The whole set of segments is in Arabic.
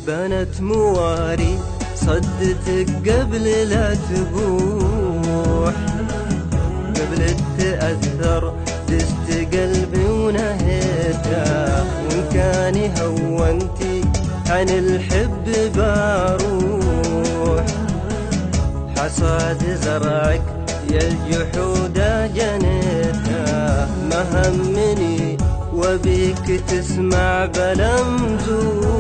بنت مواري صدتك قبل لا تبوح، قبل تأثر دست قلبي ونهيته، وإن كان هونتي عن الحب باروح. حصاد زرعك يا الجحود جنيته، ما همني وبيك تسمع بلا مزوح.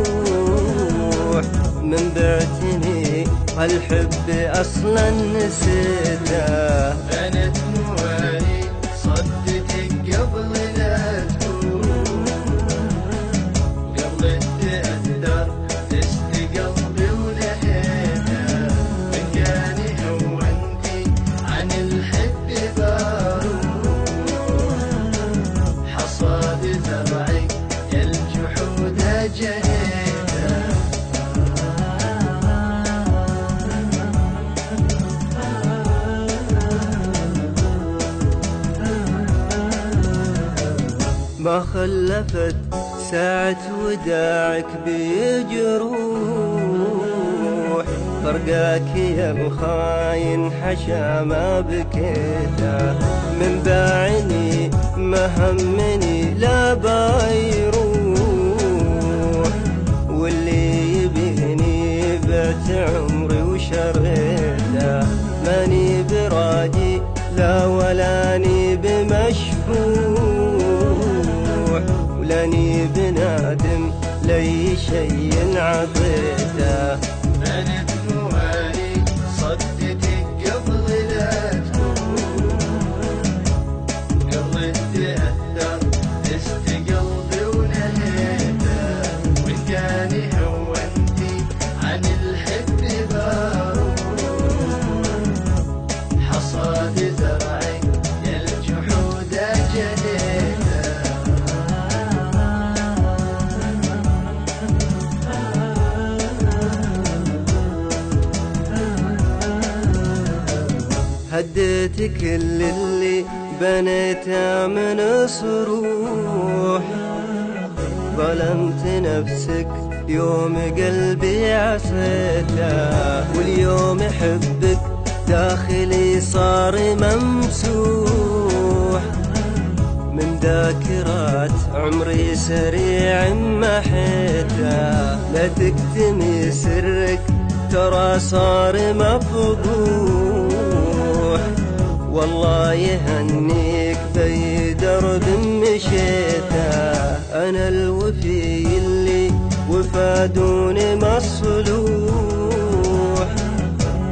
من بعتني هالحب اصلا نسيته، بنت موالي صدتك قبل لا تروح، قبل تأثر دست قلبي ونهيته، من كان هونتي عن الحب باروح. حصاد زرعك يا الجحود جنيته. ما خلفت ساعة وداعك بيجروح، فرقاك يا الخاين حشا ما بكيته. من باعني ما همني لا بايروح، واللي يبيني بعت عمري وشريته. ماني براجي لا ولاني بمشفوح، ولاني بنادم لي شي عطيته. بنت موالي صدتك قبل لا تروح، قبل تأثر دست قلبي ونهيته، وإن كان هونتي عن الحب باروح. حصاد زرعك يا الجحود جنيته. هديت كل اللي بنيته من صروح، ظلمت نفسك يوم قلبي عصيته، واليوم حبك داخلي صار ممسوح. من ذاكرات عمري سريع محيته، لا تكتمي سرك ترى صار مفضوح. والله يهنيك بي درب مشيته، أنا الوفي اللي وفادوني مصلوح،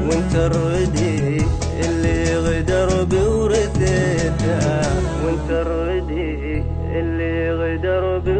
وانت الردي اللي غدر بورثيته، وانت الردي اللي غدر بورثيته.